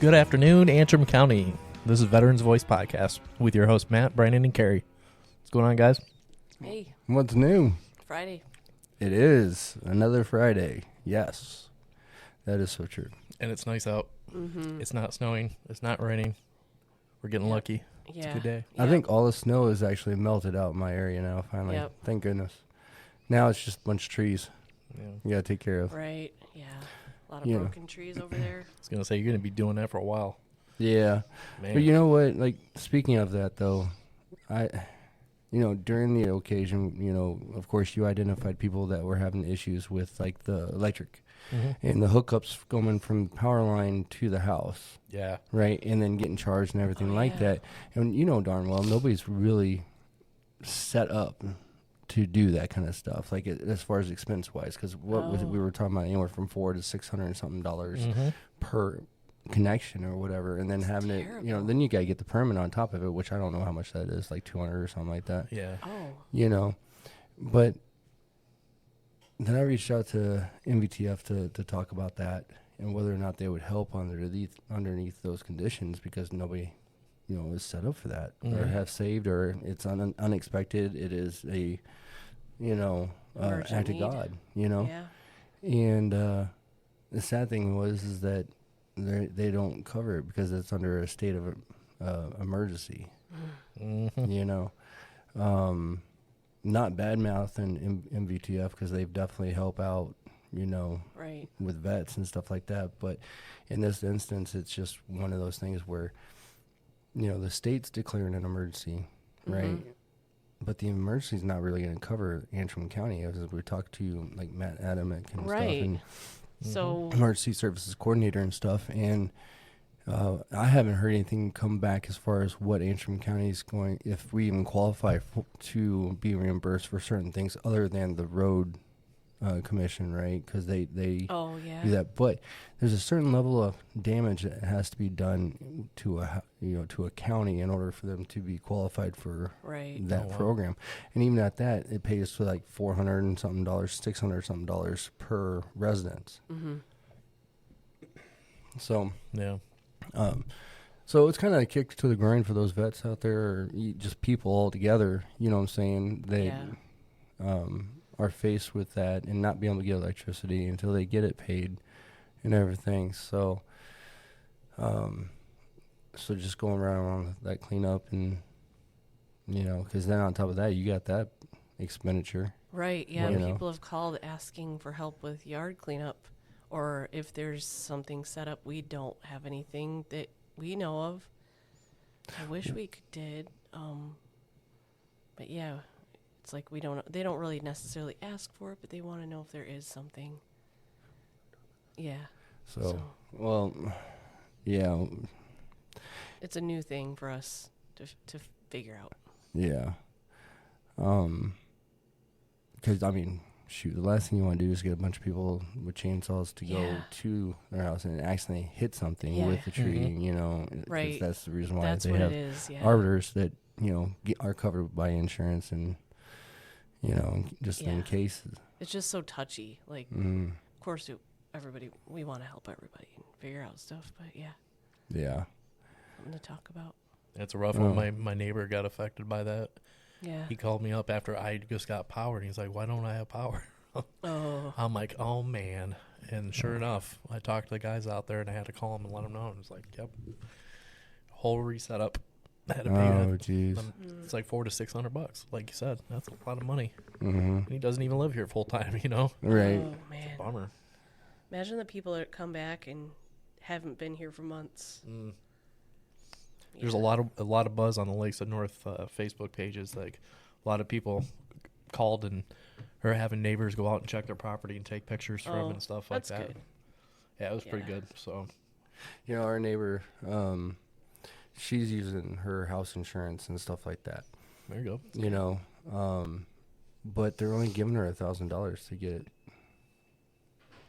Good afternoon, Antrim County. This is Veterans Voice Podcast with your hosts, Matt, Brandon, and Carrie. What's going on, guys? Hey, What's new? Friday. It is another Friday. Yes, that is so true. And it's nice out. Mm-hmm. It's not snowing. It's not raining. We're getting lucky. It's Yeah. a good day. I think all the snow is actually melted out in my area now, finally. Yep. Thank goodness. Now it's just a bunch of trees Yeah. you got to take care of. Right. Yeah. A lot of Yeah. broken trees over there. I was going to say, you're going to be doing that for a while. Yeah. Man. But you know what? Like, speaking of that, though, during the occasion, of course, you identified people that were having issues with, like, the electric and the hookups going from the power line to the house. Yeah. Right, and then getting charged and everything like that. And you know darn well nobody's really set up to do that kind of stuff, like as far as expense-wise, because we were talking about anywhere from $400 to $600 and something per connection or whatever, and then having terrible. it, then you got to get the permit on top of it, which I don't know how much that is, like $200 or something like that. Yeah. Oh. But then I reached out to MVTF to talk about that and whether or not they would help underneath those conditions, because nobody, is set up for that or have saved, or it's unexpected. It is a, Emergent act of need. God, Yeah. And the sad thing is that they don't cover it because it's under a state of emergency. Not bad mouth and MVTF, because they've definitely helped out, Right. with vets and stuff like that. But in this instance, it's just one of those things where, the state's declaring an emergency, right? But the emergency is not really going to cover Antrim County, as we talked to, like, Matt Adamick and stuff, and So emergency services coordinator and stuff. And I haven't heard anything come back as far as what Antrim County is going, if we even qualify to be reimbursed for certain things other than the road commission, right? Because they do that. But there's a certain level of damage that has to be done to a county in order for them to be qualified for that program. And even at that, it pays for like $400 and something, $600 something per residence. So Yeah. So it's kind of a kick to the groin for those vets out there, or just people all together, you know what I'm saying? They are faced with that and not being able to get electricity until they get it paid and everything. So just going around with that cleanup and, because then on top of that, you got that expenditure. Right. Yeah. You know. People have called asking for help with yard cleanup, or if there's something set up, we don't have anything that we know of. I wish we did. But yeah, it's like they don't really necessarily ask for it, but they want to know if there is something. Yeah. So, well, yeah. It's a new thing for us to figure out. Yeah. Because, shoot, the last thing you want to do is get a bunch of people with chainsaws to go to their house and accidentally hit something with the tree, Right. 'cause that's the reason why That's they what have it is, arbiters that, are covered by insurance and, just in case. It's just so touchy. Like, of course, we want to help everybody and figure out stuff, but yeah. Yeah. Something to talk about. That's a rough one. My neighbor got affected by that. Yeah. He called me up after I just got power, and he's like, "Why don't I have power?" I'm like, "Oh, man." And sure enough, I talked to the guys out there, and I had to call them and let them know. And it's like, "Yep, whole reset up." I had to pay jeez. It's like $400 to $600, like you said. That's a lot of money. Mm-hmm. He doesn't even live here full time, Right. Oh, man. It's a bummer. Imagine the people that come back and haven't been here for months. There's a lot of buzz on the Lakes of North Facebook pages. Like, a lot of people called and are having neighbors go out and check their property and take pictures from them and stuff like that. Good. Yeah, it was pretty good. So, Our neighbor, she's using her house insurance and stuff like that. there you go. But they're only giving her $1,000 to get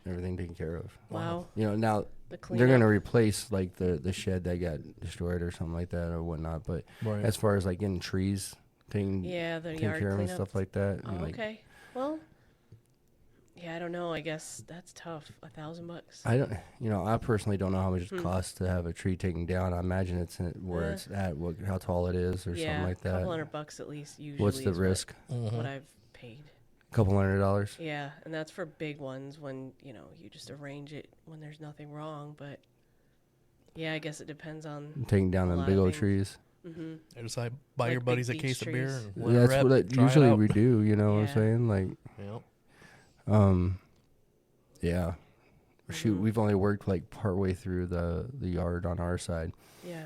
everything taken care of. Wow. Now they're going to replace like the shed that got destroyed or something like that or whatnot. But as far as like getting trees taken the taken yard care of and cleanup. stuff like that. Oh, okay. Well, Yeah, I don't know. I guess that's tough. $1,000. I don't, I personally don't know how much it costs to have a tree taken down. I imagine it's where it's at, how tall it is, or something like a that. couple $100 at least. Usually, What's the is risk? What I've paid. Couple $100. Yeah, and that's for big ones when you just arrange it when there's nothing wrong. But yeah, I guess it depends on Taking down them big old trees. Mm-hmm. I just buy Like your buddies a big case of beech beer. trees. And let Yeah, it that's rip, what try it usually out. we do. You know what I'm Yeah. saying? Like, Yep. yeah. Shoot, we've only worked like partway through the yard on our side. Yeah.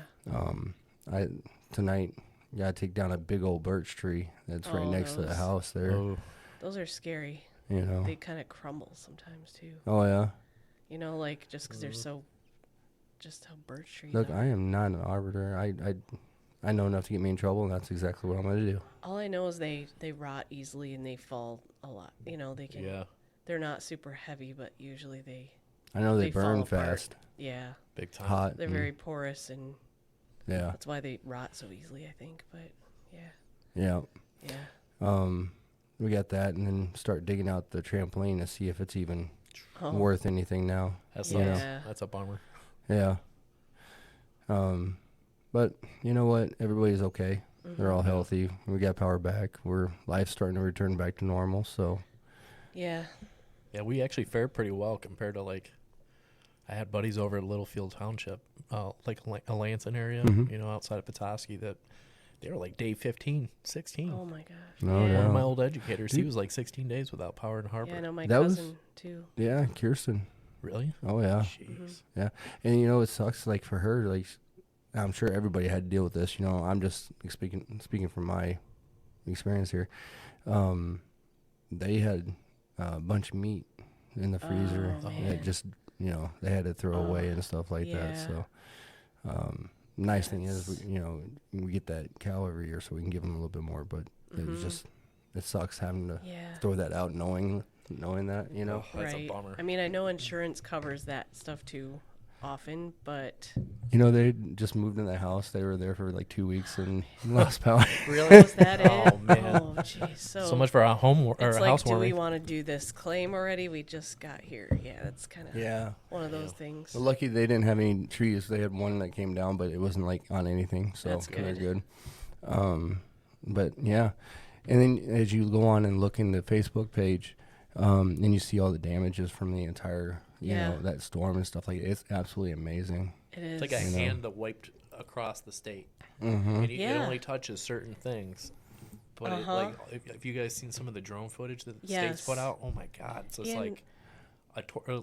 Tonight, gotta take down a big old birch tree that's right next to the those. house there. Oh, Those are scary. You know. They kind of crumble sometimes too. Oh yeah. Like just because they're so, just how birch trees Look, are. I am not an arbiter. I know enough to get me in trouble, and that's exactly what I'm gonna do. All I know is they rot easily and they fall a lot. They can. yeah. They're not super heavy, but usually I know they They fall burn apart. fast, yeah, Big time. hot. they're very porous and Yeah. that's why they rot so easily, I think. But Yeah. yeah. We got that, and then start digging out the trampoline to see if it's even Oh, worth anything now. That's Yeah. that's a bummer. Yeah. But you know what? Everybody's okay. They're all healthy. We got power back. Life's starting to return back to normal. So yeah. Yeah, we actually fared pretty well compared to I had buddies over at Littlefield Township, a Lansing area, outside of Petoskey, that they were like day 15, 16. Oh my gosh. No, yeah. One of my yeah. old educators, he was like 16 days without power in Harbor. Yeah, I know my That was- cousin too. yeah, Kirsten. Really? Oh yeah. Jeez. Yeah, and it sucks. Like for her, like I'm sure everybody had to deal with this. I'm just speaking from my experience here. They had a bunch of meat in the freezer Oh, that man. just they had to throw away and stuff like that. yeah. So nice thing is we get that cow every year, so we can give them a little bit more. But it sucks having to Yeah. throw that out, knowing that Oh, that's right. a bummer. I mean, I know insurance covers that stuff too often, but They just moved in the house. They were there for like 2 weeks and lost power. Really? was that it? Oh, man. Oh, jeez. So much for a It's like, do we housewarming. want to do this claim already? We just got here. Yeah, that's kind of Yeah. one of those things. Well, lucky they didn't have any trees. They had one that came down, but it wasn't like on anything, so That's they're good. good. But yeah, and then as you go on and look in the Facebook page, and you see all the damages from the entire, Yeah. that storm and stuff like that. It's absolutely amazing. It is. It's like a hand that wiped across the state. Mm-hmm. And it Yeah. only touches certain things. But if you guys seen some of the drone footage that the states put Yes. out, oh my God, it's just And-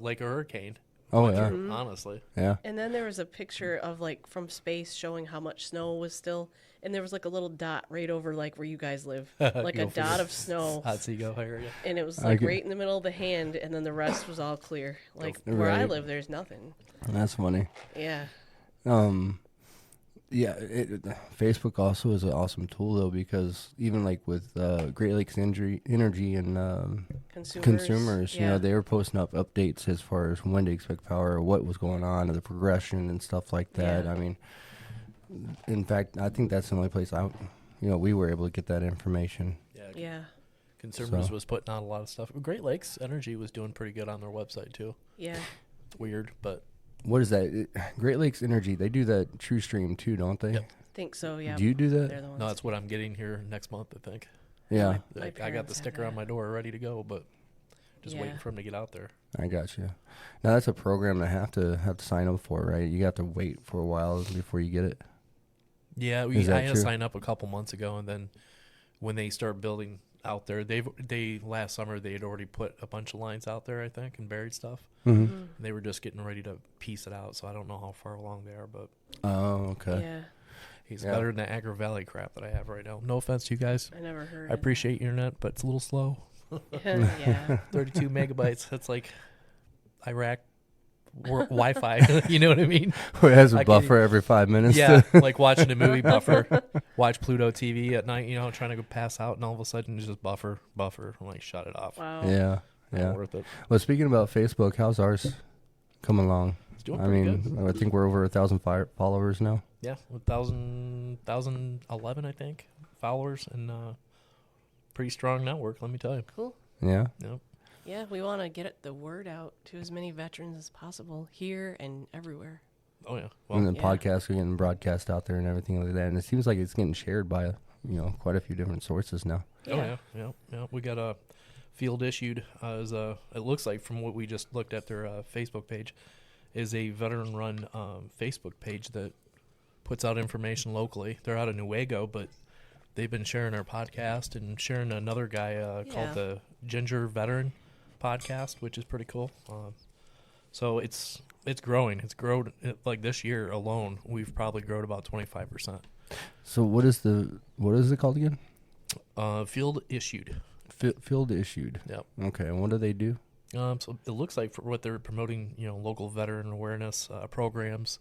like a hurricane. Oh yeah, Honestly. yeah. And then there was a picture of from space showing how much snow was still, and there was like a little dot right over where you guys live, like Go a figure. dot of snow, Hot Seagull area. and it was I could- right in the middle of the hand, and then the rest was all clear. Where I Right. live, there's nothing. That's funny. Yeah. Yeah, Facebook also is an awesome tool though, because even with Great Lakes Energy and consumers, Yeah. they were posting up updates as far as when to expect power, what was going on, the progression and stuff like that. Yeah. I mean, in fact, I think that's the only place we were able to get that information. Yeah. Consumers So- was putting out a lot of stuff. Great Lakes Energy was doing pretty good on their website too. Yeah. It's weird, but What is that? Great Lakes Energy, they do that True Stream too, don't they? Yep. Think so. Yeah. Do you do They're that? the ones. no, that's what I'm getting here next month, I think. Yeah, My I got the parents have sticker on that. my door ready to go, but just Yeah. waiting for him to get out there. I got you. Now that's a program that have to sign up for, right? You got to wait for a while before you get it. Yeah, Is I that had to true? sign up a couple months ago, and then when they start building out there, they last summer they had already put a bunch of lines out there, I think, and buried stuff. Mm-hmm. And they were just getting ready to piece it out, so I don't know how far along they are, but Oh, okay. Yeah. he's Yeah. better than the Agri Valley crap that I have right now. No offense to you guys. I never heard. I appreciate your internet, but it's a little slow. Yeah. 32 megabytes. That's like Iraq Wi-Fi. You know what I mean? It has a I can- buffer every 5 minutes. Yeah, like watching a movie buffer. Watch Pluto TV at night, trying to go pass out, and all of a sudden it's just buffer. I'm like, shut it off. Wow. Yeah. Not Yeah. worth it. Well, speaking about Facebook, how's ours coming along? It's doing I pretty mean, good. I think we're over 1,000 followers now. Yeah, 1,011, I think, followers, and pretty strong network. Let me tell you. Cool. Yeah. Yep. Yeah, we want to get the word out to as many veterans as possible here and everywhere. Oh yeah. And then yeah. podcasts are getting broadcast out there and everything like that. And it seems like it's getting shared by, quite a few different sources now. Oh yeah. We got a field issued as it looks like from what we just looked at their Facebook page, is a veteran run Facebook page that puts out information locally. They're out of Newaygo, but they've been sharing our podcast and sharing another guy called the Ginger Veteran podcast, which is pretty cool. So it's growing. It's grown like this year alone. We've probably grown about 25%. So what is it called again? Field issued. Field issued. Yep. Okay. And what do they do? So it looks like for what they're promoting, local veteran awareness programs.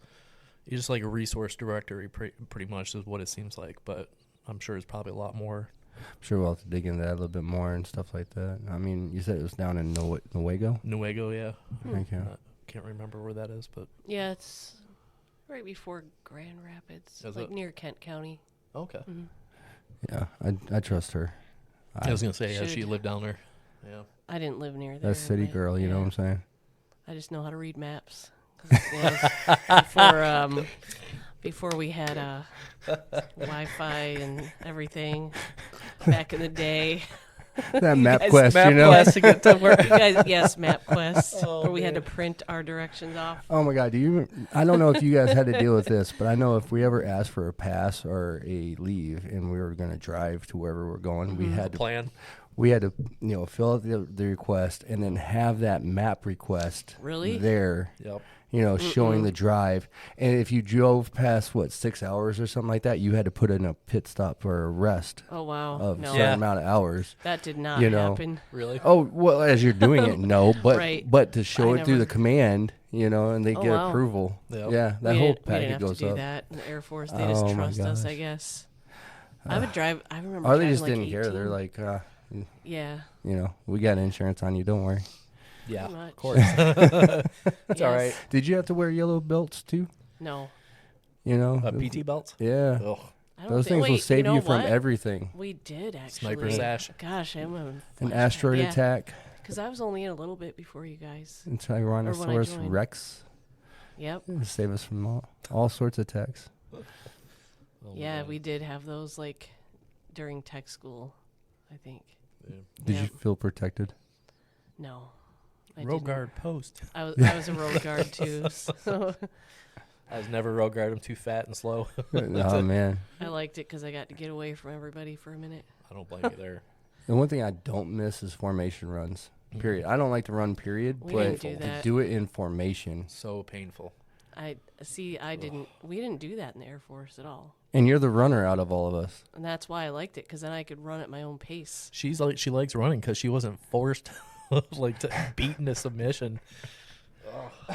It's just like a resource directory, pretty much is what it seems like. But I'm sure it's probably a lot more. I'm sure we'll have to dig into that a little bit more and stuff like that. I mean, you said it was down in Newaygo? Newaygo, yeah. Okay. Can't remember where that is, but Yeah, it's right before Grand Rapids, Is like it? near Kent County. okay. Mm-hmm. Yeah, I trust her. I was gonna say, yeah, she should. lived down there. Yeah. I didn't live near there. That's city but, girl, you know what I'm saying? I just know how to read maps. 'Cause, before we had Wi-Fi and everything back in the day. That map guys- quest, Map you know? quest to get to where. You guys, yes, MapQuest, Oh, where we had to man. print our directions off. Oh my God! I don't know if you guys had to deal with this, but I know if we ever asked for a pass or a leave and we were going to drive to wherever we're going, we had to Plan. fill out the request and then have that map request Really? there, Yep. showing the drive. And if you drove past 6 hours or something like that, you had to put in a pit stop or a rest Oh wow, of a no, certain Yeah. amount of hours. that did not You know. happen. Really? Oh, well, as you're doing it, no, but Right. but to show I it through never- the command, and they Oh, get wow. approval. Yep. Yeah, that we whole didn't packet have goes to do up. that in the Air Force. They just Oh, my trust us, I gosh. guess. I would drive. I remember. Or they driving just like didn't care. 18. They're like, yeah, we got insurance on you. Don't worry. Yeah. pretty much. Of course. That's all right. Did you have to wear yellow belts too? No, PT belts. Yeah. Ugh. I don't Those think, things will wait, save know you from what? everything. We did actually. Sniper sash. Gosh, I'm a An asteroid attack, Because I was only in a little bit before you guys. and Tyrannosaurus joined. Rex. Yep. It'll save us from all sorts of attacks. Oh, Yeah, man. we did have those like during tech school, I think. Yeah. Did Yeah. you feel protected? No. I Road didn't. guard post. I was a road guard too, so I was never road guard. I'm too fat and slow. Oh man. I liked it because I got to get away from everybody for a minute. I don't blame you there. The one thing I don't miss is formation runs. Period. I don't like to run period, We but didn't do to that. do it in formation. So painful. I see. We didn't do that in the Air Force at all, And you're the runner out of all of us. and that's why I liked it because then I could run at my own pace. She likes running because she wasn't forced to beat into submission.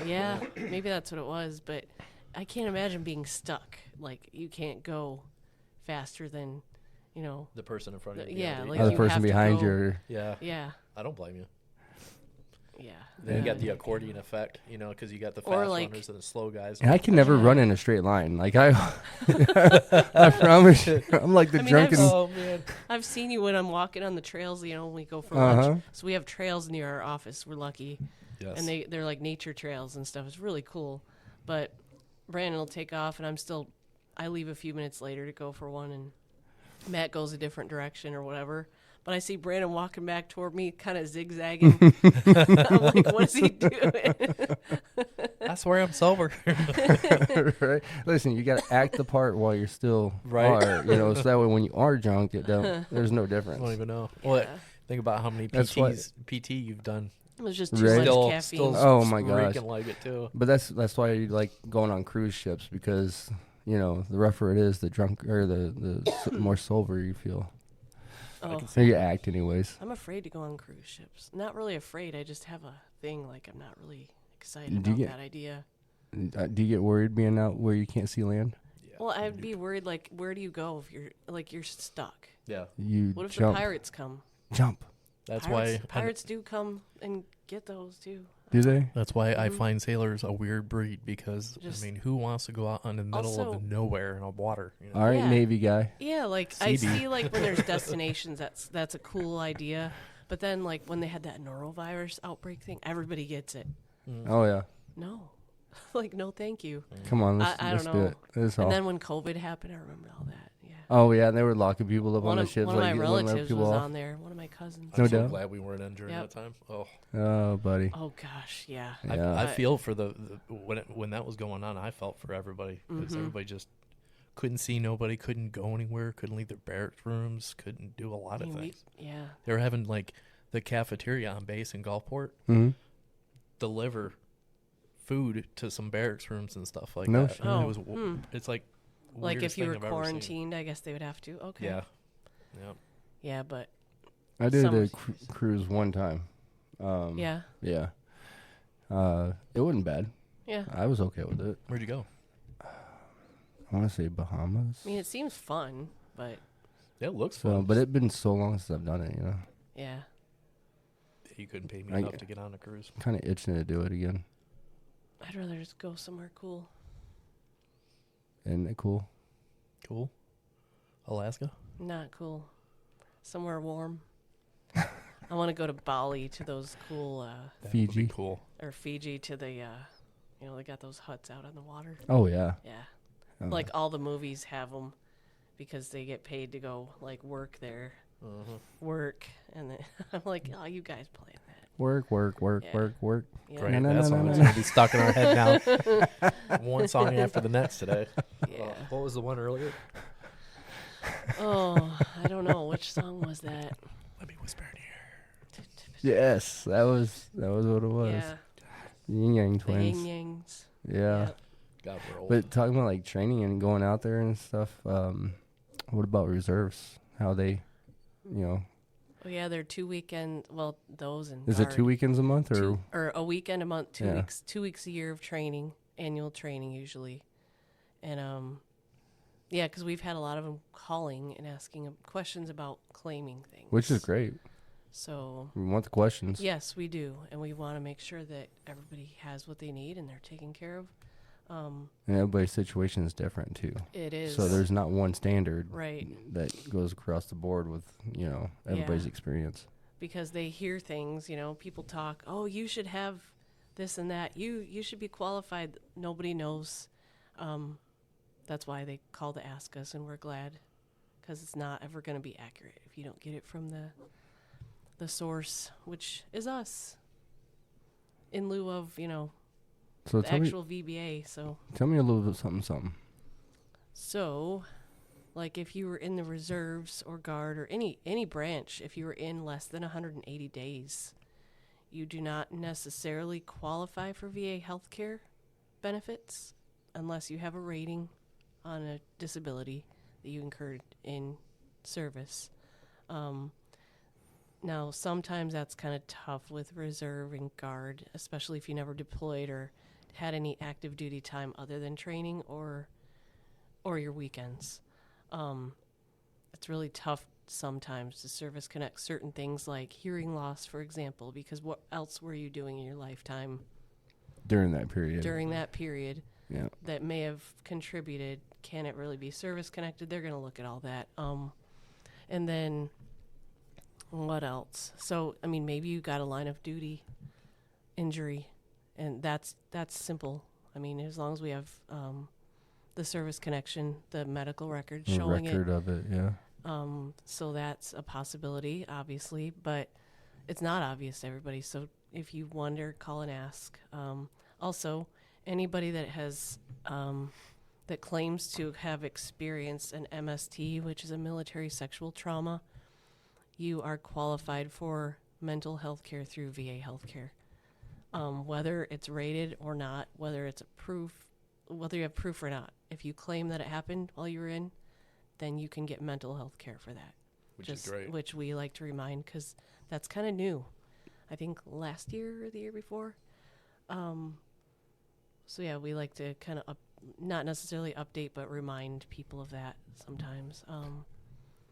Yeah, maybe that's what it was, but I can't imagine being stuck. Like you can't go faster than, The person in front of you. Yeah, like Other you person have to behind go- you. Yeah. Yeah, I don't blame you. yeah. Then you got the accordion effect, because you got the Or fast like- runners and the slow guys. And I can never Yeah. run in a straight line. Like I promise you, I'm like the I mean, drunken. Oh man. I've seen you when I'm walking on the trails. When we go for Uh-huh. lunch. So we have trails near our office. We're lucky, Yes. and they're like nature trails and stuff. It's really cool. But Brandon will take off, and I leave a few minutes later to go for one, and Matt goes a different direction or whatever. But I see Brandon walking back toward me, kind of zigzagging. I'm like, what is he doing? I swear I'm sober. Right? Listen, you got to act the part while you're still Right. are, so that way when you are drunk, there's no I difference. don't even know. Well, Yeah. think about how many That's why- PT you've done. It was just too Right. much Still caffeine. Oh, my gosh. freaking like it too. But that's why you like going on cruise ships because the rougher it is, the drunk or the more sober you feel. Oh, Or you act anyways. I'm afraid to go on cruise ships. Not really afraid. I just have a thing like I'm not really excited Do you about get- that idea. Do you get worried being out where you can't see land? Yeah. Well, I'd be worried. Like, where do you go if you're stuck? Yeah. You What if jump. the pirates come? Jump. That's Pirates do come and get those too. Do they? That's why I Mhm. find sailors a weird breed because Just- who wants to go out in the middle Also- of nowhere in a water? All right, Yeah. Navy guy. Yeah, like I CB. see like when there's destinations that's a cool idea, But then, like, when they had that norovirus outbreak thing, everybody gets it. Oh yeah. No. Like, no, thank you. Come on, I let's don't do know. it. That's And all. then when COVID happened, I remember all that. Yeah. Oh yeah, and they were locking people up on One the of ships, my like letting relatives people was off. on there. One of my cousins. No I'm so doubt. glad we weren't in during Yep. that time. Oh, Oh, buddy. Oh, gosh, yeah. Yeah. I feel for the when that was going on. I felt for everybody because everybody just couldn't see nobody, couldn't go anywhere, couldn't leave their barracks rooms, couldn't do a lot of things. Yeah. They were having like the cafeteria on base in Gulfport deliver food to some barracks rooms and stuff like No that. shit. And it was it's like Like weirdest if you thing were I've ever seen. quarantined, I guess they would have to. Okay. Yeah. Yeah, but I did Some- a cruise one time. yeah. Yeah. It wasn't bad. Yeah. I was okay with it. Where'd you go? I want to say Bahamas. I mean, it seems fun, but It looks So, fun. but it's been so long since I've done it, you know. yeah. You couldn't pay me I- enough to get on a cruise. Kind of itching to do it again. I'd rather just go somewhere cool. Isn't it cool? Cool. Alaska. Not cool. Somewhere warm. I want to go to Bali to those cool, That would be Fiji. cool. or Fiji to the, they got those huts out on the water. Oh yeah. Yeah. Oh. Like all the movies have them because they get paid to go, like, work there. Work. And then I'm like, oh, you guys playing that. Work. Yeah. Work. Yeah. Great. No, no, That no, song's no, going to be stuck in our head now. One song after the next today. Yeah. What was the one earlier? Oh, I don't know. Which song was that? Let me whisper in here. Yes, that was what it was. Yeah. Yin Yang The twins. Yin Yangs. Yeah. Yep. God, we're old. But talking about like training and going out there and stuff, what about reserves? How they, you know, Oh, yeah, they're 2 weekend. Well, those and is it 2 weekends a month or? or a weekend a month, 2 Yeah. weeks, 2 weeks a year of training, annual training usually, and yeah, because we've had a lot of them calling and asking questions about claiming things, Which is great. So We want the questions. yes, we do, and we want to make sure that everybody has what they need and they're taken care of. And everybody's situation is different too. It is So there's not one standard right. that goes across the board with, you know, everybody's Yeah. experience. Because they hear things, people talk, oh, you should have this and that. You should be qualified. Nobody knows. That's why they call to ask us, and we're glad, because it's not ever going to be accurate if you don't get it from the source, which is us, in lieu of, So the tell me actual VBA. So a little bit something. So, like if you were in the reserves or guard or any branch, if you were in less than 180 days, you do not necessarily qualify for VA healthcare benefits unless you have a rating on a disability that you incurred in service. Now, sometimes that's kind of tough with reserve and guard, especially if you never deployed or had any active duty time other than training or your weekends. It's really tough sometimes to service connect certain things like hearing loss, for example, because what else were you doing in your lifetime During that period. during that period Yeah. that may have contributed? Can it really be service connected? They're going to look at all that. And then what else? So, I mean, maybe you got a line of duty injury, and that's simple. I mean, as long as we have the service connection, the medical record A showing record of it, yeah. so that's a possibility, obviously, but it's not obvious to everybody. So if you wonder, call and ask. Also, anybody that has that claims to have experienced an MST, which is a military sexual trauma, you are qualified for mental health care through VA healthcare. Whether it's rated or not, whether it's whether you have proof or not. If you claim that it happened while you were in, then you can get mental health care for that. Which is great. Which we like to remind because that's kind of new. I think last year or the year before. So yeah, we like to kind of not necessarily update, but remind people of that sometimes.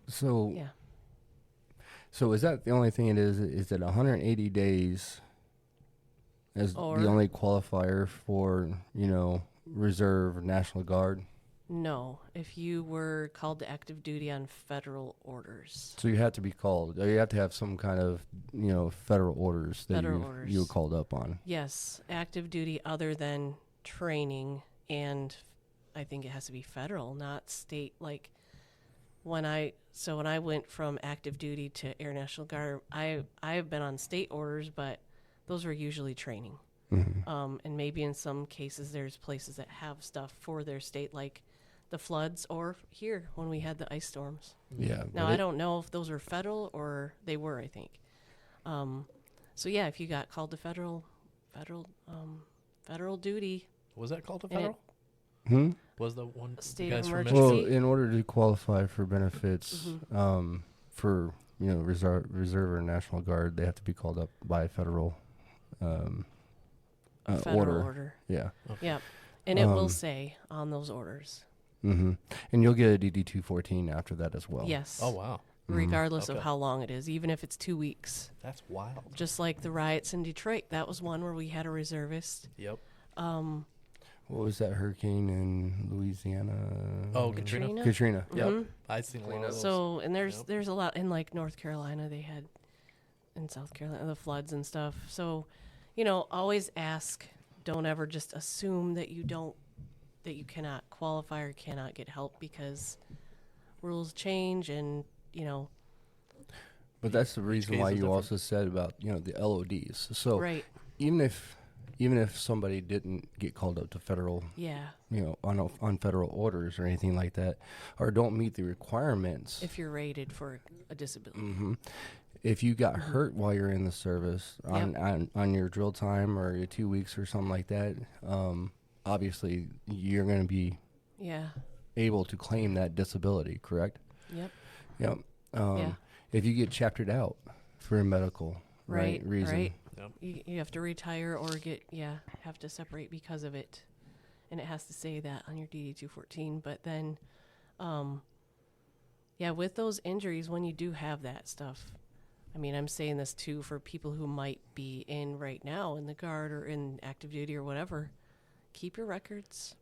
So Yeah. So is that the only thing it is? Is that 180 days as Or- the only qualifier for, Reserve or National Guard? No, if you were called to active duty on federal orders. So you have to be called. Or you have to have some kind of, federal orders that Federal you orders. you were called up on. Yes, active duty other than training, and I think it has to be federal, not state. Like when I went from active duty to Air National Guard, I have been on state orders, but those were usually training. Mm-hmm. And maybe in some cases there's places that have stuff for their state, like the floods, or here when we had the ice storms. Yeah. Now I don't know if those were federal or they were. I think. So yeah, if you got called to federal duty, Was that called a And it- federal? Was the one State the of guys from emergency. Well, Michigan? in order to qualify for benefits, Mm-hmm. for reserve or National Guard, they have to be called up by a federal federal order. Yeah. Okay. Yep, and it will Um, say on those orders. Mm-hmm. And you'll get a DD 214 after that as well. Yes. Oh wow, Regardless of Okay. how long it is, even if it's 2 weeks. that's wild. Just like the riots in Detroit, that was one where we had a reservist. Yep. What was that hurricane in Louisiana? Oh, Katrina. Katrina. Yep. Mhm. I seen a lot of those. So, and Yep. there's a lot in like North Carolina. They had in South Carolina the floods and stuff. So, always ask. Don't ever just assume that you cannot qualify or cannot get help, because rules change, and But that's the reason case why is you different. also said about the LODs. So right. even if somebody didn't get called up to federal, Yeah. on federal orders or anything like that, or don't meet the requirements, If you're rated for a disability. hmm if you got hurt while you're in the service on your drill time or your 2 weeks or something like that, obviously you're going to be Yeah. able to claim that disability, correct? Yep. Yep. Yeah. If you get chaptered out for a medical Right. reason, Right. Yep. You have to retire or have to separate because of it, and it has to say that on your DD 214. But then, with those injuries, when you do have that stuff, I mean, I'm saying this too for people who might be in right now in the Guard or in active duty or whatever. Keep your records,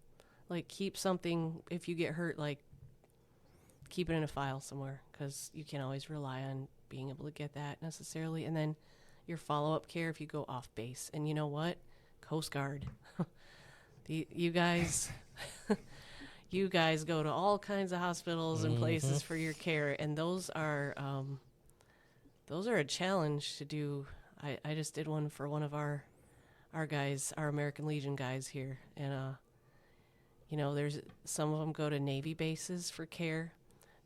like keep something. If you get hurt, like keep it in a file somewhere, because you can't always rely on being able to get that necessarily. And then your follow-up care if you go off base. And you know what? Coast Guard. You guys you guys go to all kinds of hospitals and places for your care, and those are a challenge to do. I just did one for one of our guys, our American Legion guys here, and there's some of them go to Navy bases for care,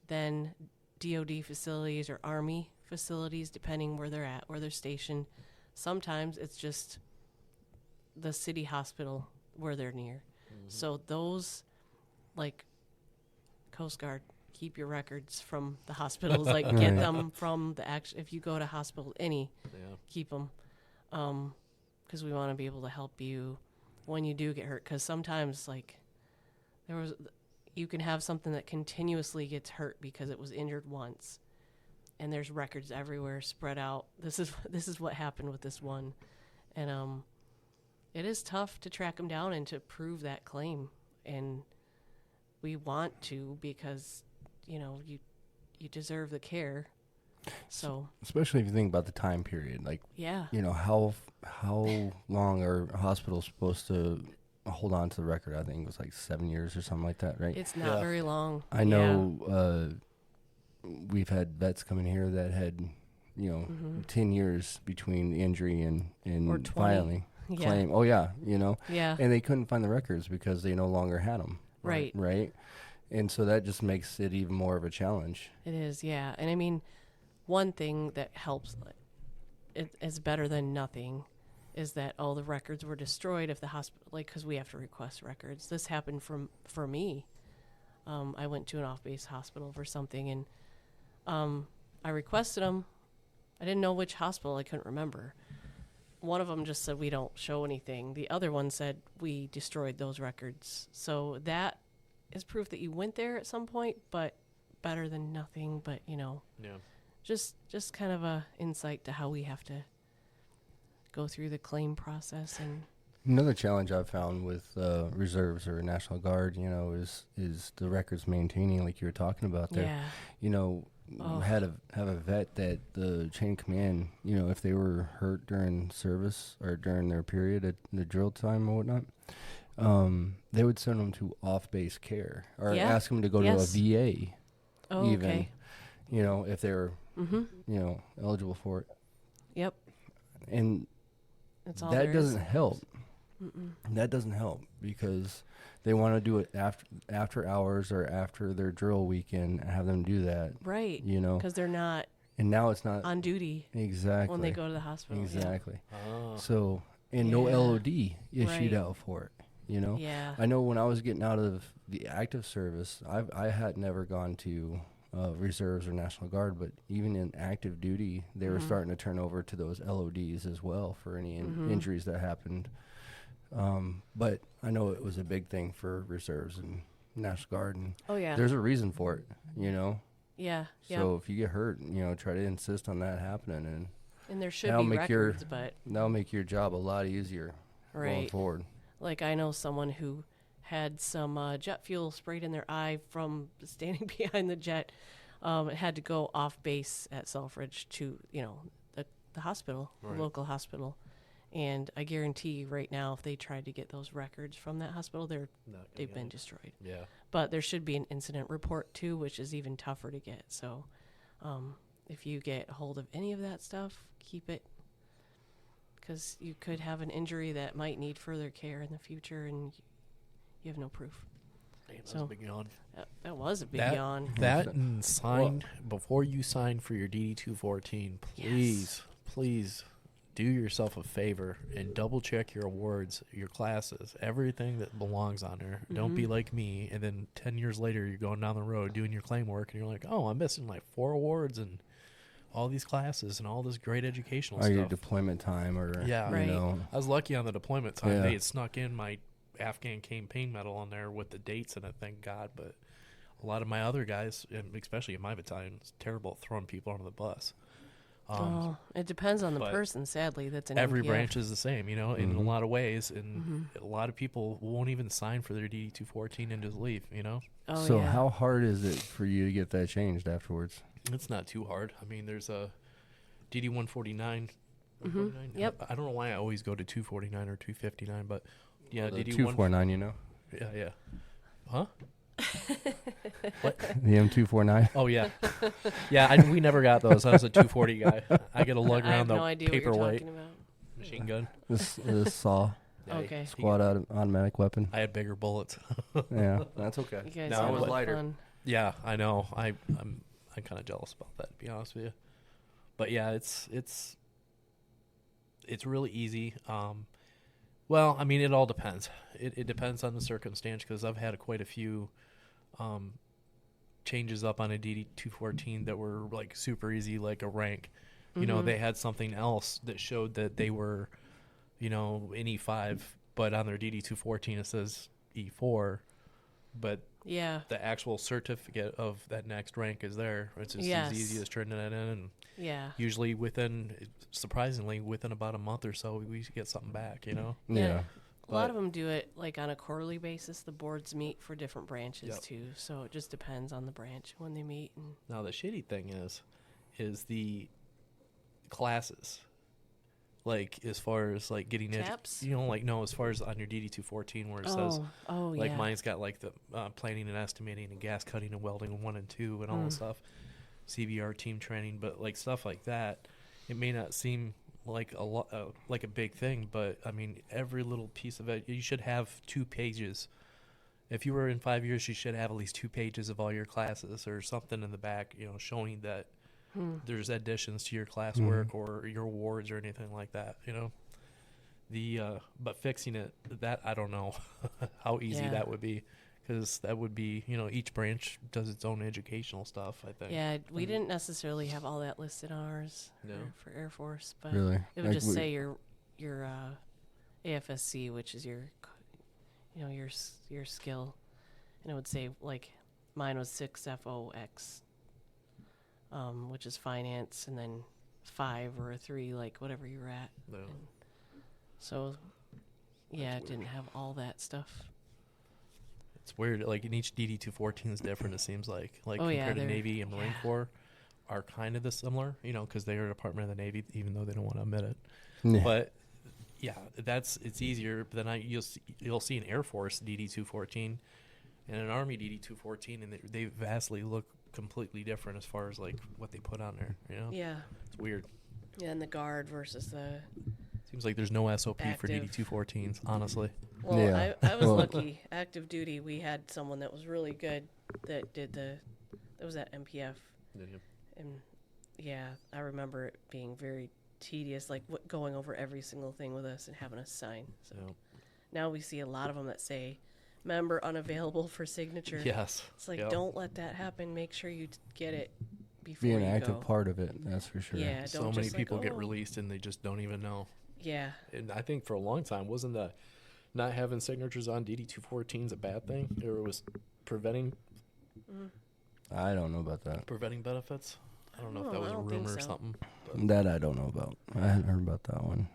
then DOD facilities or Army facilities, depending where they're at, where they're stationed. Sometimes it's just the city hospital where they're near. So those, like Coast Guard, keep your records from the hospitals. Like get them from the if you go to hospital, keep them, because we want to be able to help you when you do get hurt. Because sometimes, like, you can have something that continuously gets hurt because it was injured once, and there's records everywhere spread out. This is what happened with this one, and it is tough to track them down and to prove that claim, and we want to, because you deserve the care. So especially if you think about the time period, like yeah, how long are hospitals supposed to hold on to the record? I think it was like 7 years or something like that, right? it's not very long. I know we've had vets come in here that had 10 years between the injury and Or 20. filing Yeah. claim. Oh yeah, Yeah. and they couldn't find the records because they no longer had them. Right. Right. And so that just makes it even more of a challenge. It is, yeah. And I mean, one thing that helps, it is better than nothing, is that the records were destroyed if the hospital, like, because we have to request records. This happened for me. I went to an off-base hospital for something, and I requested them. I didn't know which hospital. I couldn't remember. One of them just said, we don't show anything. The other one said, we destroyed those records. So that is proof that you went there at some point, but better than nothing. But, just kind of a insight to how we have to go through the claim process. And Another challenge I've found with reserves or National Guard, is the records maintaining, like you were talking about there. Yeah. You know, have a vet that the chain of command, if they were hurt during service or during their period at the drill time or whatnot, they would send them to off-base care or ask them to go to a VA. Oh, even, okay. If they're, eligible for it. Yep. And That's all that doesn't help. That doesn't help because they want to do it after hours or after their drill weekend. Have them do that, Right. Because they're not. And now it's not on duty. Exactly. When they go to the hospital. Exactly. Yeah. Oh. So, and no LOD issued out for it. Yeah. I know when I was getting out of the active service, I had never gone to reserves or National Guard, but even in active duty, they were starting to turn over to those LODs as well for any injuries that happened. But I know it was a big thing for reserves and National Guard, and there's a reason for it, Yeah. So if you get hurt, try to insist on that happening, and there should be records, but that'll make your job a lot easier going forward. Like I know someone who had some jet fuel sprayed in their eye from standing behind the jet. It had to go off base at Selfridge to the hospital, the local hospital. And I guarantee you right now, if they tried to get those records from that hospital, they've been destroyed. Yeah. But there should be an incident report too, which is even tougher to get. So, if you get a hold of any of that stuff, keep it, because you could have an injury that might need further care in the future, and you have no proof. Man, that was a big yawn. That was a big yawn. That and before you sign for your DD-214, please do yourself a favor and double check your awards, your classes, everything that belongs on there. Don't be like me, and then 10 years later you're going down the road doing your claim work, and you're like, oh, I'm missing like 4 awards and all these classes and all this great educational stuff. Your deployment time or I was lucky on the deployment time. They had snuck in my Afghan campaign medal on there with the dates in it, thank God. But a lot of my other guys, especially in my battalion, it's terrible at throwing people under the bus. It depends on the person, sadly. That's an every MPF. branch is the same, in a lot of ways, and a lot of people won't even sign for their DD-214 and just leave, So how hard is it for you to get that changed afterwards? It's not too hard. I mean, there's a DD-149. Yep. I don't know why I always go to 249 or 259, but DD-249, Yeah. Huh? What? The M249? Oh, yeah. Yeah, we never got those. I was a 240 guy. I get to lug around the paperweight machine gun. This saw. Okay. Squad automatic weapon. I had bigger bullets. Yeah, that's okay. You guys no, it was lighter. Fun. Yeah, I know. I'm kind of jealous about that, to be honest with you. But yeah, it's really easy. Well, I mean, it all depends. It depends on the circumstance, because I've had quite a few changes up on a DD-214 that were like super easy, like a rank. They had something else that showed that they were, in E5, but on their DD-214 it says E4, but the actual certificate of that next rank is there. It's just as easy as turning that in, and usually surprisingly within about a month or so we get something back. Yeah. A lot of them do it like on a quarterly basis. The boards meet for different branches too, so it just depends on the branch when they meet. And now the shitty thing is the classes, like as far as like getting TAPs? As far as on your DD-214 where it says mine's got like the planning and estimating and gas cutting and welding 1 and 2 and all the stuff, CBR team training, but like stuff like that, it may not seem like a lot, like a big thing, but I mean, every little piece of it, you should have 2 pages. If you were in 5 years, you should have at least 2 pages of all your classes or something in the back, showing that there's additions to your classwork or your awards or anything like that, but fixing it, that I don't know how easy that would be, because that would be, each branch does its own educational stuff, I think. Yeah, we didn't necessarily have all that listed on ours for Air Force, but really? It would just say your AFSC, which is your skill, and it would say like mine was 6FOX, which is finance, and then 5 or a 3, like whatever you're at. No. So Yeah, it didn't have all that stuff. It's weird. Like in each DD-214 is different. It seems like Oh, yeah, compared to they're- Navy and Marine yeah. Corps are kind of the similar. You know, because they are a department of the Navy, even though they don't want to admit it. Yeah. But yeah, it's easier. But then you'll see an Air Force DD-214 and an Army DD-214, and they vastly look completely different as far as like what they put on there. You know, Yeah. it's weird. Yeah, and the guard versus the. Seems like there's no SOP for Active. DD-214s, honestly. Well, Yeah. I was Well- lucky. Active duty, we had someone that was really good that did that was at MPF. And yeah, I remember it being very tedious, like going over every single thing with us and having us sign. So Yeah. now we see a lot of them that say, member unavailable for signature. Yes. It's like, Yeah. don't let that happen. Make sure you get it before Be an you active go. part of it, that's for sure. Yeah, So don't many just people like, get "Oh." released and they just don't even know. Yeah. And I think for a long time, wasn't the not having signatures on DD-214s a bad thing? Or it was preventing I don't know about that. benefits? I don't know if No, that was I a don't think rumor or so. something. But That I don't know about. I hadn't heard about that one.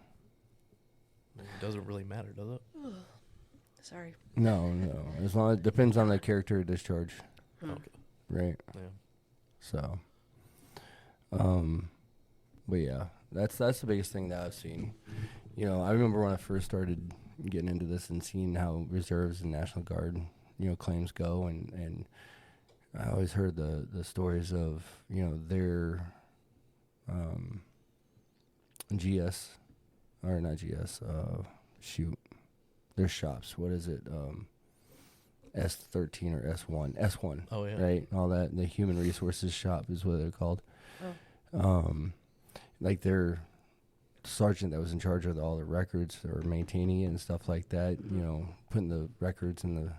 it doesn't really matter, does it? Sorry. No. As long as it depends on the character of discharge, Okay. right? Yeah. So, but yeah, that's the biggest thing that I've seen. You know, I remember when I first started getting into this and seeing how reserves and National Guard, claims go, and I always heard the stories of, their GS, or not GS, their shops. What is it? S13 or S1, Oh, yeah. right? All that. The human resources shop is what they're called. Like their sergeant that was in charge of all the records or maintaining it and stuff like that, putting the records in the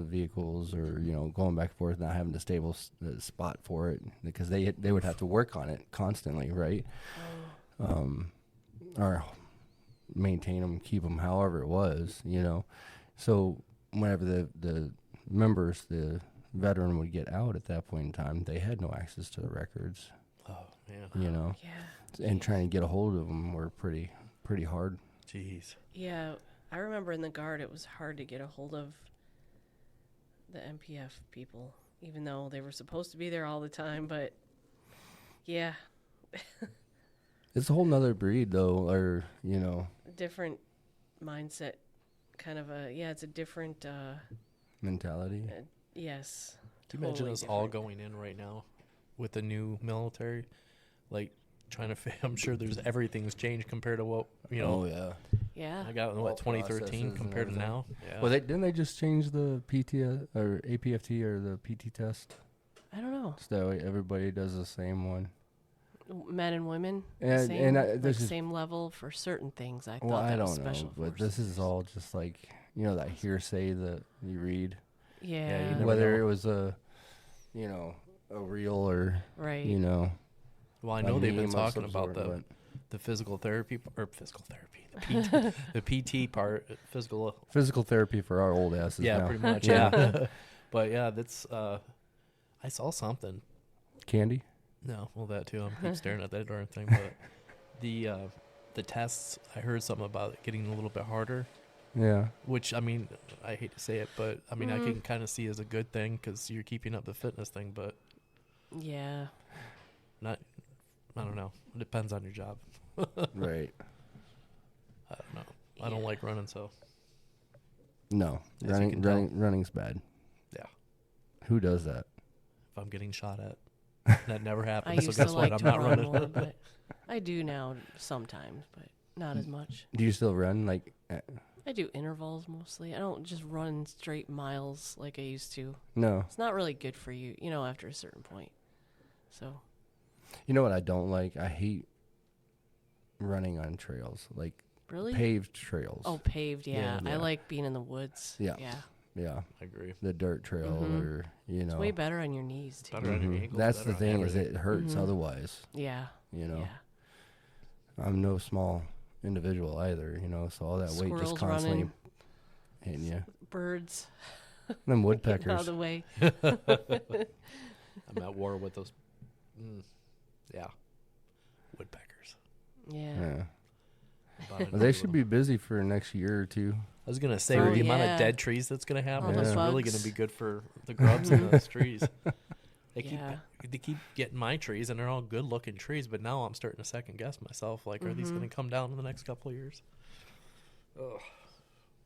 vehicles, or going back and forth, not having a stable spot for it, because they would have to work on it constantly, right? Or maintain them, keep them, however it was, so whenever the members, the veteran would get out at that point in time, they had no access to the records, Oh, man. Yeah. and trying to get a hold of them were pretty hard. Jeez. Yeah, I remember in the Guard it was hard to get a hold of the MPF people, even though they were supposed to be there all the time. But yeah, It's a whole nother breed, though, or a different mindset, kind of it's a different. mentality. Yes. Can you imagine totally us all different. going in right now with the new military? Like, trying to I'm sure there's everything's changed compared to what, Oh yeah. Yeah. I got in, All 2013 processes and compared to everything. now? Yeah. Well, didn't they just change the PT or APFT or the PT test, I don't know. so that way everybody does the same one? Men and women, And- same, and like this is- same level for certain things. I Well, thought I that was don't special know, but forces. this is all just like that hearsay that you read, Yeah. you never whether know. it was a real or right. Well, I a know they've been meme of talking some about sort, the physical therapy, the PT part, physical. physical therapy for our old asses. Yeah, now. pretty much. Yeah. But yeah, that's, I saw something. Candy. No, well, that too. I'm keep staring at that darn thing. But the tests, I heard something about it getting a little bit harder, Yeah. which, I mean, I hate to say it, but I mean, I can kind of see as a good thing because you're keeping up the fitness thing, but Yeah. not, I don't know. It depends on your job. Right. I don't know. I don't Yeah. like running, so No, As you can tell. running's bad. yeah. Who does that? If I'm getting shot at, that never I happens. So used guess to what? like I'm to not run running. more, but I do now sometimes, but not as much. Do you still run like? I do intervals mostly. I don't just run straight miles like I used to. No. It's not really good for you, after a certain point. So, You know what I don't like? I hate running on trails, like really? paved trails. Oh, paved, yeah. Yeah. I like being in the woods. Yeah. Yeah. Yeah, I agree. the dirt trail, Mhm. or It's way better on your knees, too. Better on your Mhm. ankles, That's better the on thing, is everything. it hurts Mhm. otherwise. Yeah. Yeah. Yeah. I'm no small individual either. So all that weight just Squirrels constantly running, hitting you. birds Them getting out of woodpeckers. the way. I'm at war with those. Yeah. Woodpeckers. Yeah. Yeah. About it Well, they a should little. be busy for next year or two. was gonna say Oh, the amount yeah. of dead trees that's gonna happen All is the really bugs. gonna be good for the grubs in those trees. Yeah. They keep getting my trees, and they're all good looking trees. But now I'm starting to second guess myself. Like, are these gonna come down in the next couple of years? Ugh.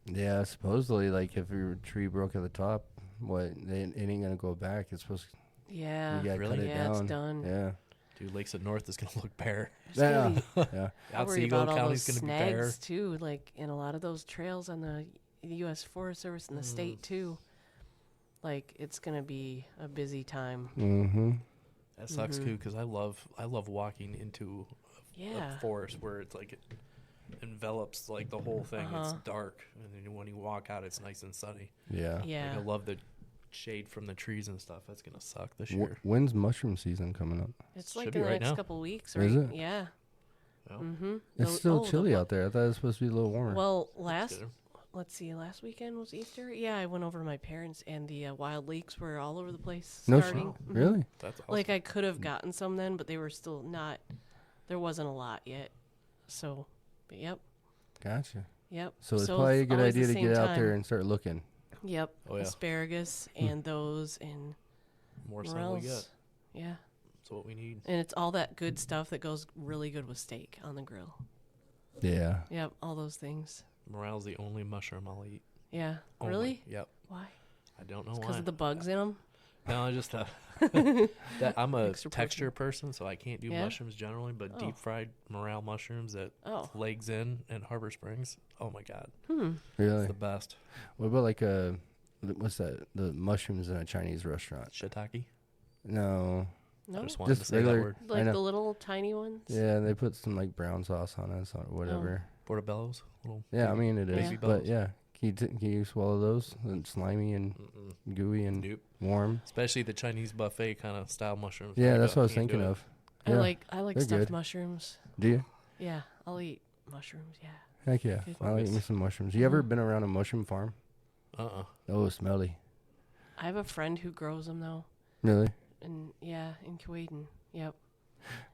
Yeah, supposedly, like if your tree broke at the top, it ain't gonna go back. It's supposed to, Yeah. you gotta Really? cut it Yeah, down. it's done. Yeah. Dude, Lakes of North is gonna look bare. There's Yeah. gonna be- Yeah. I worry Otsego about all County's those gonna be bare. snags too, like in a lot of those trails on the U.S. Forest Service and the state too. Like it's gonna be a busy time. Mm-hmm. That sucks too, because I love walking into Yeah. a forest where it's like it envelops like the whole thing. It's dark, and then when you walk out, it's nice and sunny. Yeah. Yeah. Like, I love the shade from the trees and stuff. That's gonna suck this year. When's mushroom season coming up? It's Should like be in the right next now. couple weeks, Is right? it? Yeah. Well, Mm-hmm. It's still chilly out there. I thought it was supposed to be a little warmer. Well, that's good. let's see, last weekend was Easter. Yeah, I went over to my parents, and the wild leeks were all over the place no starting. shit. Really? That's awesome. Like I could have gotten some then, but they were still not. There wasn't a lot yet. So, but yep, Gotcha. yep. So it's probably a good always the idea to same get out there time. and start looking. Yep. Oh, yeah. Asparagus and those and More sun morels. we get. Yeah, That's what we need. and it's all that good stuff that goes really good with steak on the grill. Yeah. Yep, all those things. Morale's the only mushroom I'll eat. Yeah. Only. Really? Yep. Why? I don't know Because why. of the bugs in them. No, I just that I'm a Extra texture person, so I can't do Yeah? mushrooms generally. But Oh. deep fried morale mushrooms at Oh. Legs Inn and Harbor Springs. Oh my god, Hmm. Really? it's the best. What about what's that? The mushrooms in a Chinese restaurant? Shiitake. No. I No. just wanted to Just say regular- that word. I Like know. the little tiny ones. Yeah, they put some like brown sauce on it or whatever. Portobello's. Little Yeah, I mean it is. Baby But bells. yeah, can you swallow those? And slimy and Mm-mm. gooey and Nope. warm. Especially the Chinese buffet kind of style mushrooms. Yeah, Like, that's what I was can't do thinking it. of. Yeah. I like they're stuffed good. mushrooms. Do you? Yeah, I'll eat mushrooms. Yeah. Heck yeah. Good I like me focus. some mushrooms. You ever Mhm. been around a mushroom farm? Oh, smelly. I have a friend who grows them though, Really? and yeah, in Kuwait. And yep.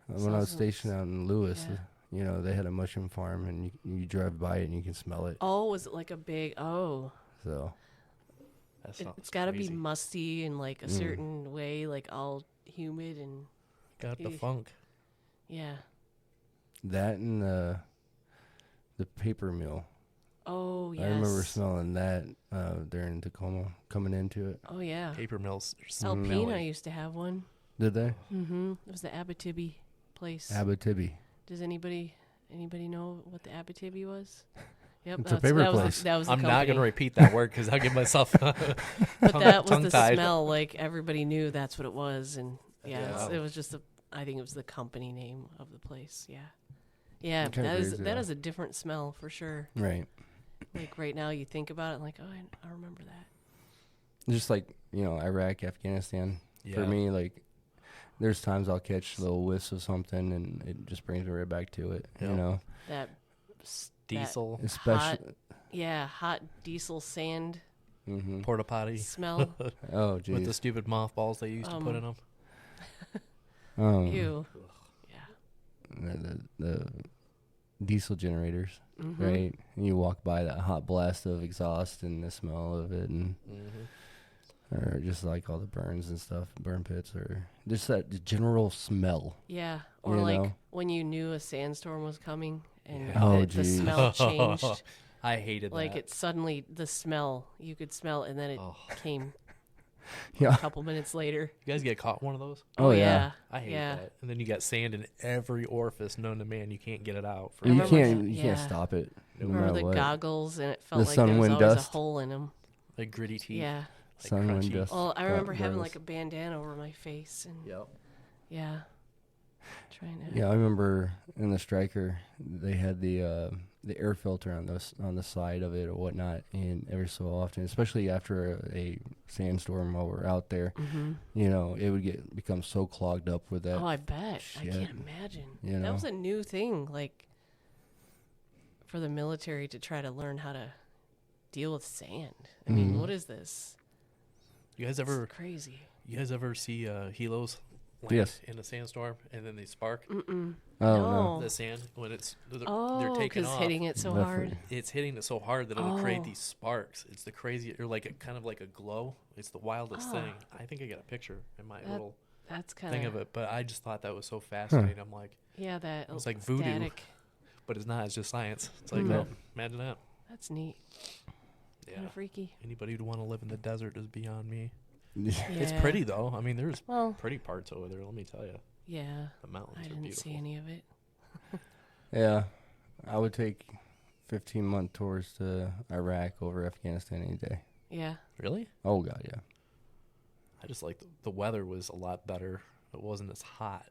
When I was Smells- stationed out in Lewis, yeah. they had a mushroom farm, and you drive by it and you can smell it. Oh, was it like a big? Oh, So That sounds it's got to be crazy. musty and like a certain way, like all humid and Got the Eesh. funk. yeah. that and the paper mill. Oh yes. I remember smelling that during Tacoma coming into it. Oh yeah. Paper mills are Alpena smelly. used to have one. Did they? Mm-hmm. It was the Abitibi place. Abitibi. Does anybody know what the Abitibi was? Yep, It's a paper that place. that was the I'm not company. going to repeat that word because I'll give myself But that was the tongue-tied. smell. Like everybody knew that's what it was, and yeah, Yeah. it was just I think it was the company name of the place. Yeah, yeah. Kinda That is crazy, that though. is a different smell for sure. Right. Like right now, you think about it, and like, oh, I remember that. Just like, Iraq, Afghanistan. For Yeah. me, like, there's times I'll catch little whiffs of something and it just brings me right back to it, Yep. That Diesel, Especially. hot diesel sand Mm-hmm. porta potty smell. Oh, with the geez. stupid mothballs they used to put in them. Ew. Yeah. The diesel generators, Mm-hmm. right? And you walk by that hot blast of exhaust and the smell of it, and or just like all the burns and stuff, burn pits, or just that general smell. Yeah, or You like know? when you knew a sandstorm was coming and Yeah. Oh, the geez. smell changed. I hated Like that. it suddenly, the smell, you could smell it, and then it Oh. came Yeah. a couple minutes later. You guys get caught one of those? Oh, yeah. I hate Yeah. that. And then you got sand in every orifice known to man. You can't get it out. For You remember can't that. you can't Yeah. stop it. No Remember matter the what. goggles, and it felt The like sun, there was wind, always dust. a hole in them. like gritty teeth. Yeah. Like Sun, wind, crunchy. dust. Well, I remember having goggles. like a bandana over my face, and Yep. yeah, trying to. Yeah, I remember in the Striker they had the air filter on the side of it or whatnot, and every so often, especially after a sandstorm while we're out there, Mm-hmm. it would become so clogged up with that. Oh, I bet. I shit. can't imagine. You That know? was a new thing, like for the military to try to learn how to deal with sand. I mean, Mhm. what is this? You guys It's ever crazy. see helos land Yes. in a sandstorm and then they spark? Mm-mm. Oh, No. The sand when they're Oh, taking because off. hitting it so hard. It's hitting it so hard that it'll create Oh. these sparks. It's the crazy, or like a kind of like a glow. It's the wildest thing. I think I got a picture in my little That's kind thing of it, but I just thought that was so fascinating. I'm like, Yeah, that it's like voodoo. static. but it's not. It's just science. It's like, No. imagine that. That's neat. Yeah. Kind of freaky. Anybody who'd want to live in the desert is beyond me. Yeah. It's Yeah. pretty though. I mean, there's Well, pretty parts over there. Let me tell you, yeah. the mountains I are didn't beautiful. see any of it. Yeah, I would take 15-month tours to Iraq over Afghanistan any day. Yeah. Really? Oh God, yeah. I just like the weather was a lot better. It wasn't as hot,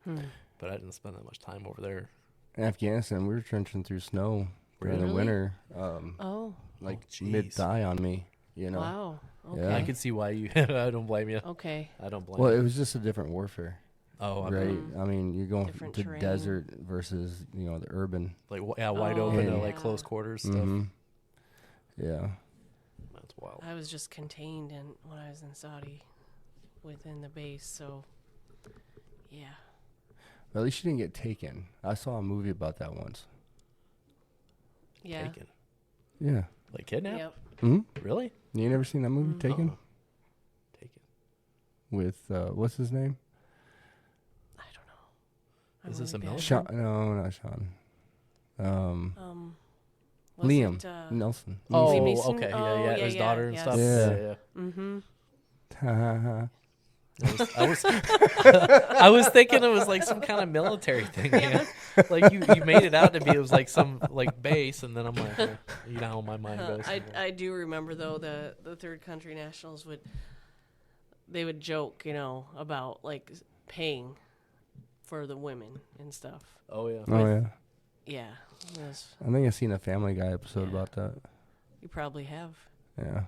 but I didn't spend that much time over there. In Afghanistan, we were trenching through snow during the Really? winter, Oh. like jeez. mid-thigh on me. You know. Wow. Okay. Yeah. I could see why you. I don't blame you. Okay. I don't blame Well, you. it was just a different warfare, Oh, I right? mean, I mean, you're going Different to terrain. desert versus the urban. like wide Oh, open to yeah. like close quarters stuff. Mhm. Yeah. That's wild. I was just contained when I was in Saudi within the base, so yeah. Well, at least you didn't get taken. I saw a movie about that once. Yeah. Taken. Yeah. Like kidnapped? Yep. Hmm. Really? You never seen that movie, Taken? Uh-uh. Taken. With what's his name? I don't know. I'm Is this really a bad. military? Sean? No, not Sean. Was Liam it, Nelson. Oh, Liam Neeson? okay. Oh, Yeah, yeah, his yeah, daughter and yes. stuff. Yeah. Mm-hmm. I was thinking it was like some kind of military thing, man. Like you made it out to be it was like some like base, and then I'm like, you know how my mind goes. I do remember though the third country nationals they would joke, about like paying for the women and stuff. Oh yeah. Oh yeah. Yeah. it was- I think I've seen a Family Guy episode Yeah. about that. You probably have. Yeah.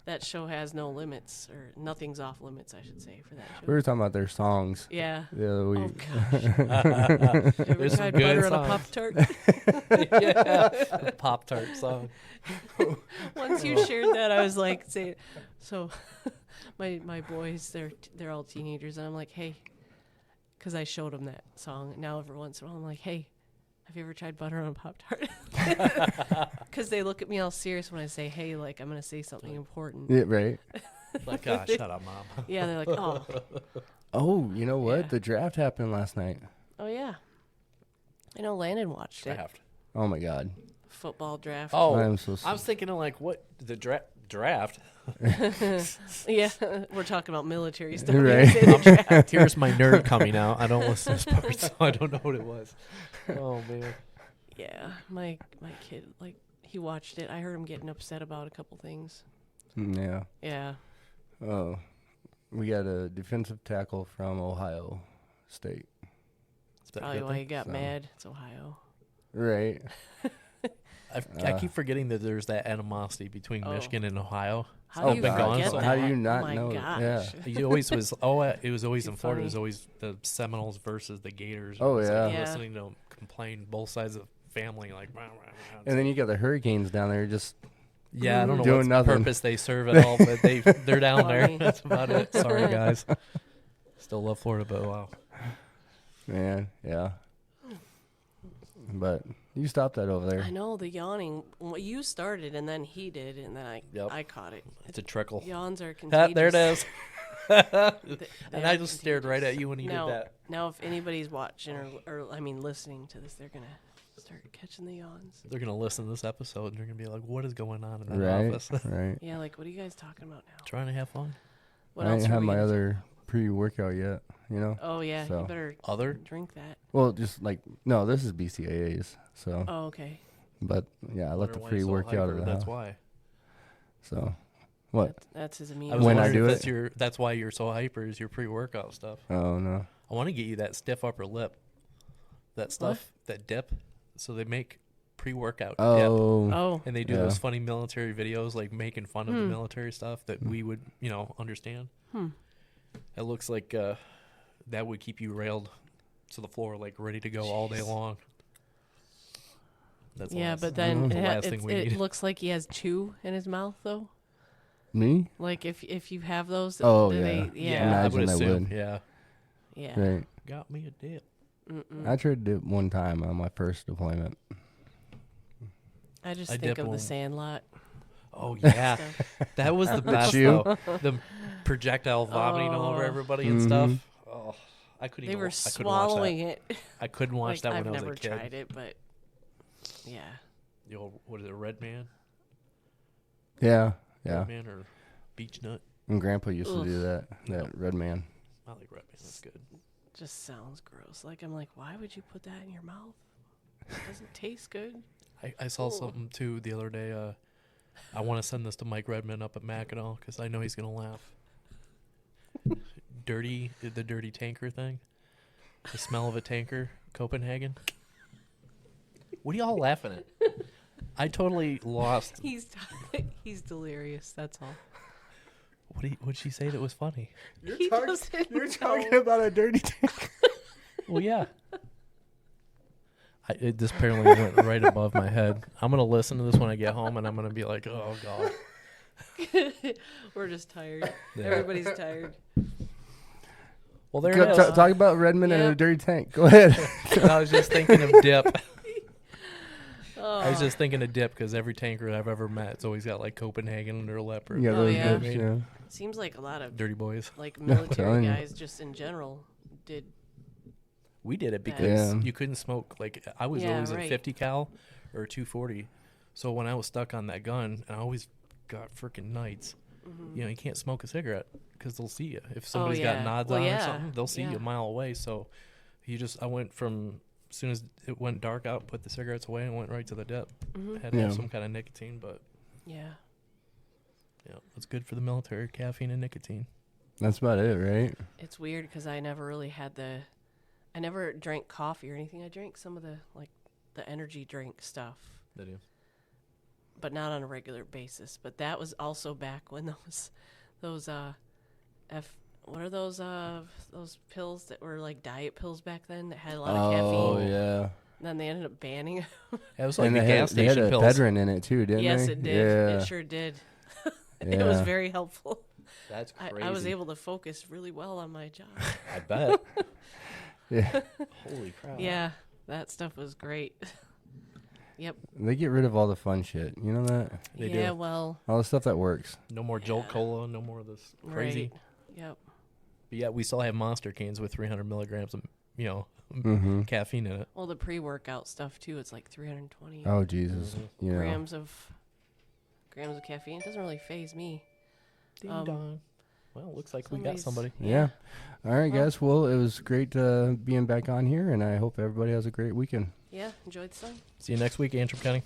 That show has no limits, or nothing's off limits, I should say, for that show. We were talking about their songs Yeah. the other Oh week. gosh. Ever There's some tried good butter on a songs. Pop-Tart? Yeah. Pop Tart song. Once you shared that, I was like, so my boys, they're all teenagers, and I'm like, hey, because I showed them that song. Now every once in a while, I'm like, hey, have you ever tried butter on a Pop-Tart? Because they look at me all serious when I say, hey, like I'm going to say something important. Yeah, right. Like, shut up, mom. Yeah, they're like, oh. Oh, you know what? Yeah. The draft happened last night. Oh, yeah. I know Landon watched it. Draft. Oh my God. Football draft. Oh, I am so I was thinking of like what the draft. Yeah, we're talking about military stuff. Right. You say the draft. Here's my nerd coming out. I don't listen to sports, so I don't know what it was. Oh man. Yeah, my kid, like, he watched it. I heard him getting upset about a couple things. Yeah. Yeah. Oh, we got a defensive tackle from Ohio State. Is that Probably good why then? he got So- mad. It's Ohio. Right. I keep forgetting that there's that animosity between Oh. Michigan and Ohio. How Oh, do you God. forget So that? how do you not oh my know that? Gosh. Yeah. It always was. It was always Too in Florida. It funny. was always the Seminoles versus the Gators. Oh, It was like yeah. Yeah. listening to them complain, both sides of the family, like. Rah, rah, rah. And then you got the Hurricanes down there just Yeah, I don't know Doing what nothing. purpose they serve at all, but they're down there. Funny. That's about it. Sorry, guys. Still love Florida, but wow. man, yeah. But you stopped that over I there. know the yawning. Well, you started, and then he did, and then Yep. I caught it. It's a trickle. Yawns are Ah, contagious. there it is. They And are I just stared right contagious. at you when you now, did that. Now, if anybody's watching or listening to this, they're gonna start catching the yawns. They're gonna listen to this episode and they're gonna be like, "What is going on in that Right. office?" Right. Yeah, like what are you guys talking about now? Trying to have fun. What I else ain't are had we my gonna other pre-workout yet, you know? Oh yeah, So. you better Other? drink that. Well, just like, no, this is BCAAs. So, Oh okay. but yeah, I let Wonder the why you're so pre-workout hyper, of the That's house. why. So, what? That's his immune. I was When I wondering do if it? that's why you're so hyper is your pre-workout stuff. Oh, no. I want to get you that stiff upper lip, that stuff, that dip. So they make pre-workout dip, Oh. Oh. and they do Yeah. those funny military videos, like making fun of the military stuff that we would, understand. It looks like that would keep you railed to the floor, like ready to go all day long. That's the Yeah, last- but then the last thing we it need. looks like he has chew in his mouth though. Me? Like if you have those. Oh, do yeah. They, Yeah, I would Imagine I assume. would. Yeah. Yeah. Right. Got me a dip. Mm-mm. I tried to do it one time on my first deployment. I just I think dip of the them. Sandlot Oh yeah, stuff. that was the best chew? though. The projectile vomiting all over Oh. everybody and stuff. Oh, I couldn't They even. were I couldn't watch swallowing it. that. I couldn't watch that I've when I was never a kid. tried it, but yeah. The old, what is it, Red Man? Yeah. Yeah. Red Man or Beach Nut? And Grandpa used to Oof. do that. That Yep. Red Man. I like Red Man. That's good. Just sounds gross. Like I'm like, why would you put that in your mouth? It doesn't taste good. I saw Ooh. something too the other day. I want to send this to Mike Redman up at Mackinac because I know he's gonna laugh. The dirty tanker thing. The smell of a tanker, Copenhagen. What are y'all laughing at? I totally lost. He's delirious. That's all. What'd she say that was funny? He doesn't know. about a dirty tank. Well, yeah. This apparently went right above my head. I'm gonna listen to this when I get home, and I'm gonna be like, "Oh God." We're just tired. Yeah. Everybody's tired. Well, there it is. Talk about Redmond and a Yep. dirty tank. Go ahead. I was just thinking of dip. Oh. I was just thinking of dip because every tanker I've ever met, it's always got like Copenhagen under a leopard. Yeah, Oh, those yeah. dips, yeah. Seems like a lot of Dirty boys. like telling military you. guys just in general did. We did it Yeah. because Yeah. you couldn't smoke. Like I was Yeah, always right. at 50 cal or 240. So when I was stuck on that gun, I always got freaking nights. Mm-hmm. You know, you can't smoke a cigarette because they'll see you. If somebody's yeah. got nods Well, on or yeah. something, they'll see you Yeah. a mile away. So I went from, as soon as it went dark out, put the cigarettes away and went right to the dip. Mm-hmm. Had to have Yeah. some kind of nicotine, but Yeah. yeah, it's good for the military, caffeine and nicotine. That's about it, right? It's weird because I never really had I never drank coffee or anything. I drank some of the energy drink stuff, Did you? but not on a regular basis. But that was also back when those what are those pills that were like diet pills back then that had a lot of caffeine? Oh, yeah. And then they ended up banning them. Yeah, it was like And the they gas had station a pills. Bedrin in it, too, didn't Yes, they? it did. Yeah. It sure did. It was Yeah. very helpful. That's crazy. I was able to focus really well on my job. I bet. Yeah. Holy crap. Yeah, that stuff was great. Yep. They get rid of all the fun shit. You know that? They yeah, do. well, All the stuff that works. No more Jolt Cola, no more of this crazy. right. Yep. But yeah, we still have Monster cans with 300 milligrams of, Mm-hmm. caffeine in it. Well, the pre-workout stuff too. It's like 320 Oh, Jesus. Mhm. You know. grams of caffeine. It doesn't really faze me. Ding Um, dong. Well, looks like we got Somebody's- somebody. Yeah. All right, Well- guys. Well, it was great being back on here, and I hope everybody has a great weekend. Yeah, enjoyed the sun. See you next week, Antrim County.